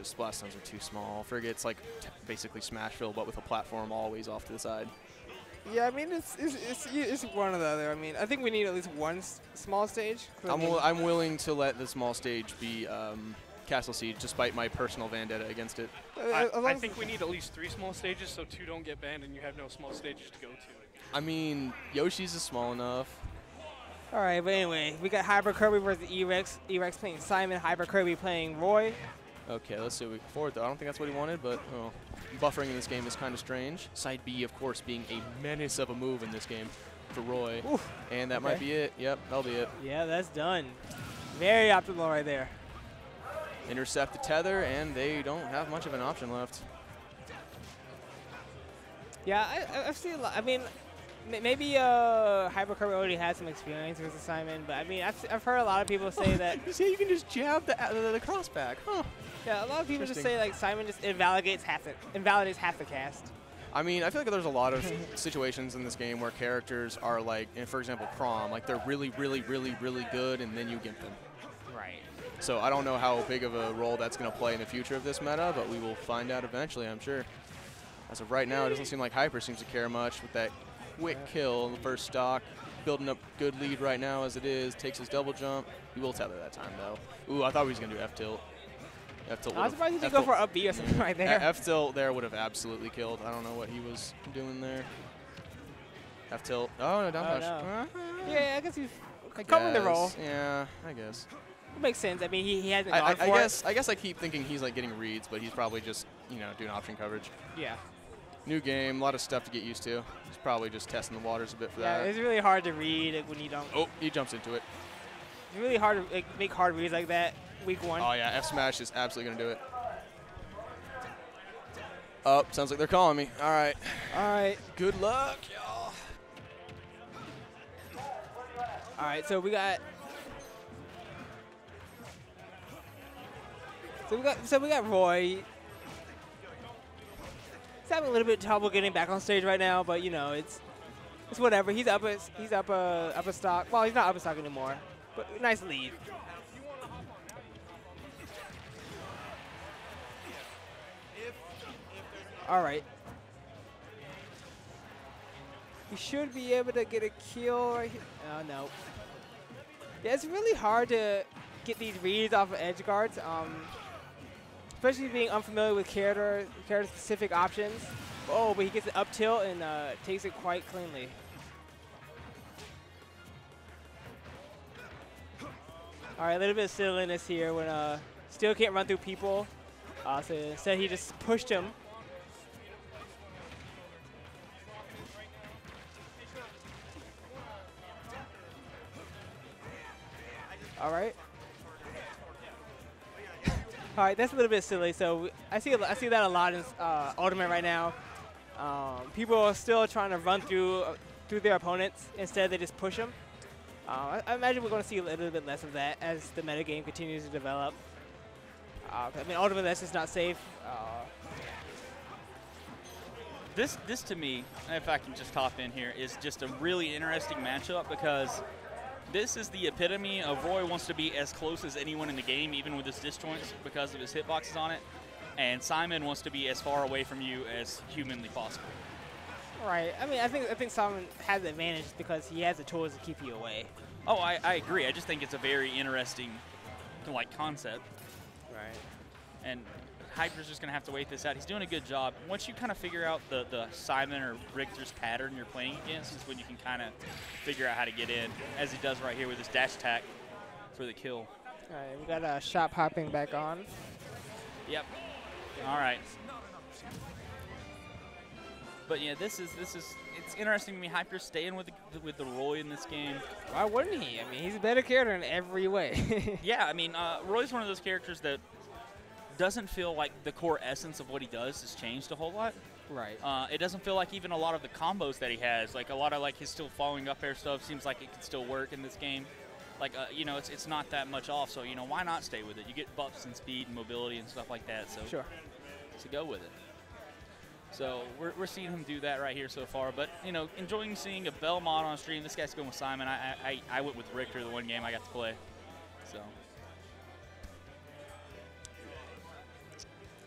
splash zones are too small. Frigate's like basically Smashville, but with a platform always off to the side. Yeah, I mean, it's one or the other. I mean, I think we need at least one small stage. I'm willing to let the small stage be Castle Siege, despite my personal vendetta against it. I think we need at least 3 small stages so 2 don't get banned and you have no small stages to go to. I mean, Yoshi's is small enough. All right, but anyway, we got Hyper Kirby versus E-Rex. E-Rex playing Simon, Hyper Kirby playing Roy. Okay, let's see what we can forward, though. I don't think that's what he wanted, but buffering in this game is kind of strange. Side B, of course, being a menace of a move in this game for Roy. Oof. And that might be it. Yep, that'll be it. Yeah, that's done. Very optimal right there. Intercept the tether, and they don't have much of an option left. Yeah, I've seen a lot. I mean, maybe Hyper Kirby already had some experience with Simon, but I mean, I've heard a lot of people say that. You see, you can just jab the crossback, huh? Yeah, a lot of people just say like Simon just invalidates half the cast. I mean, I feel like there's a lot of situations in this game where characters are like, for example, Crom, like they're really, really, really, really good, and then you gimp them. Right. So I don't know how big of a role that's going to play in the future of this meta, but we will find out eventually, I'm sure. As of right now, it doesn't seem like Hyper seems to care much with that quick kill in the first stock. Building up good lead right now as it is. Takes his double jump. He will tether that time, though. Ooh, I thought he was going to do F-tilt. I was surprised he didn't go for up B or something right there. F-tilt there would have absolutely killed. I don't know what he was doing there. F-tilt. Oh, no, down push. No. Yeah, I guess he's covering the roll. Yeah, I guess. It makes sense. I mean, he hasn't gone for it. I guess I keep thinking he's like getting reads, but he's probably just, doing option coverage. Yeah. New game, a lot of stuff to get used to. He's probably just testing the waters a bit for that. Yeah, it's really hard to read when you don't. Oh, he jumps into it. It's really hard to make hard reads like that week 1. Oh, yeah, F-Smash is absolutely going to do it. Oh, sounds like they're calling me. All right. All right. Good luck, y'all. All right, so we got Roy. He's having a little bit of trouble getting back on stage right now, but it's whatever. He's up a stock. Well, he's not up a stock anymore, but nice lead. All right. You should be able to get a kill right here. Oh, no. Yeah, it's really hard to get these reads off of edge guards, especially being unfamiliar with character-specific options. Oh, but he gets it up tilt and takes it quite cleanly. All right, a little bit of silliness here when still can't run through people. So instead, he just pushed him. All right. All right, that's a little bit silly. So I see that a lot in Ultimate right now. People are still trying to run through their opponents. Instead, they just push them. I imagine we're going to see a little bit less of that as the metagame continues to develop. I mean, Ultimate, that's just not safe. This to me, if I can just hop in here, is just a really interesting matchup because this is the epitome of Roy wants to be as close as anyone in the game, even with his disjoints because of his hitboxes on it. And Simon wants to be as far away from you as humanly possible. Right. I mean, I think Simon has the advantage because he has the tools to keep you away. Oh, I agree. I just think it's a very interesting concept. Right. And Hyper's just going to have to wait this out. He's doing a good job. Once you kind of figure out the Simon or Richter's pattern you're playing against is when you can kind of figure out how to get in, as he does right here with his dash attack for the kill. All right, we got shop hopping back on. Yep. All right. But yeah, it's interesting to me. Hyper's staying with the Roy in this game. Why wouldn't he? I mean, he's a better character in every way. Yeah, I mean, Roy's one of those characters that doesn't feel like the core essence of what he does has changed a whole lot. Right. It doesn't feel like even a lot of the combos that he has, like a lot of his still following up air stuff seems like it can still work in this game. Like, it's not that much off, so, why not stay with it? You get buffs and speed and mobility and stuff like that, so sure. So go with it. So we're seeing him do that right here so far, but, enjoying seeing a Belmont on stream. This guy's going with Simon. I went with Richter the one game I got to play, so.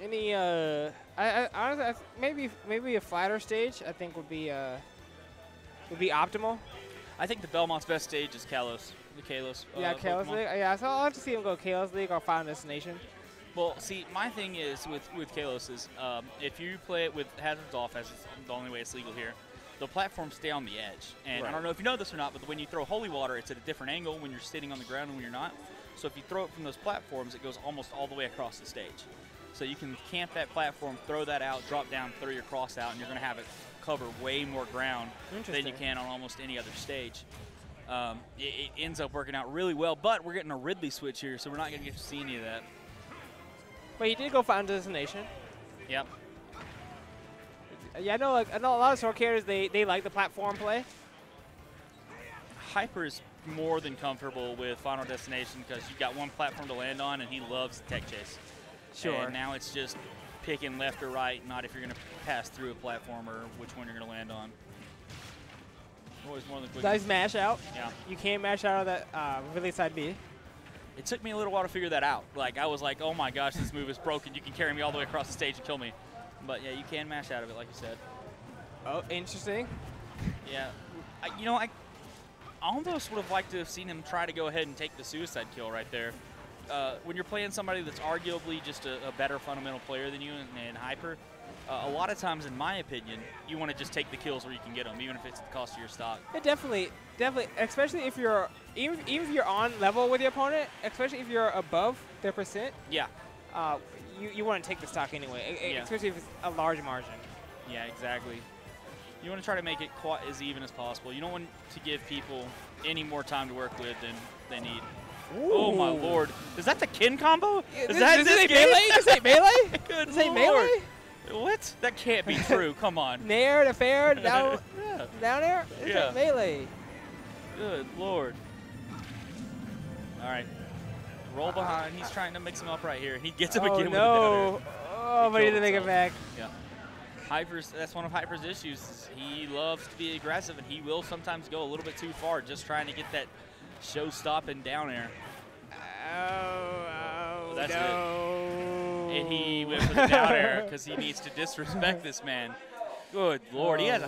Any I honestly maybe a flatter stage I think would be optimal. I think the Belmont's best stage is Kalos. The Kalos. Yeah, Kalos Pokemon. League. Yeah, so I'll have to see him go Kalos League or Final Destination. Well, see, my thing is with Kalos is if you play it with hazards off, as it's the only way it's legal here, the platforms stay on the edge. And I don't know if you know this or not, but when you throw holy water, it's at a different angle when you're sitting on the ground and when you're not. So if you throw it from those platforms, it goes almost all the way across the stage. So you can camp that platform, throw that out, drop down, throw your cross out, and you're going to have it cover way more ground than you can on almost any other stage. It ends up working out really well, but we're getting a Ridley switch here, so we're not going to get to see any of that. But you did go Final Destination. Yep. Yeah, I know a lot of sword characters they like the platform play. Hyper is more than comfortable with Final Destination because you've got one platform to land on, and he loves the tech chase. Sure. And now it's just picking left or right, not if you're going to pass through a platform or which one you're going to land on. Always more than quick. Nice mash out. Yeah. You can't mash out of that Ridley side B. It took me a little while to figure that out. Like, I was like, oh my gosh, this move is broken. You can carry me all the way across the stage and kill me. But yeah, you can mash out of it, like you said. Oh, interesting. Yeah. I almost would have liked to have seen him try to go ahead and take the suicide kill right there. When you're playing somebody that's arguably just a better fundamental player than you in Hyper, a lot of times, in my opinion, you want to just take the kills where you can get them, even if it's at the cost of your stock. Yeah, definitely, especially if you're even if you're on level with your opponent, especially if you're above their percent. Yeah. You want to take the stock anyway, Yeah. especially if it's a large margin. Yeah, exactly. You want to try to make it quite as even as possible. You don't want to give people any more time to work with than they need. Ooh. Oh my lord! Is that the Kin combo? Is that this game? melee? This ain't melee? Good This ain't lord. melee? What? That can't be true. Come on. Nair to fair, down, Yeah. down air? This Yeah. ain't melee. Good lord. All right. Roll behind. He's trying to mix him up right here. He gets him again with a down air. Oh, but he didn't make it back. Yeah. That's one of Hyper's issues. Is he loves to be aggressive, and he will sometimes go a little bit too far just trying to get that show-stopping down air. Oh, That's no. And he went for the down air because he needs to disrespect this man. Good lord. He has a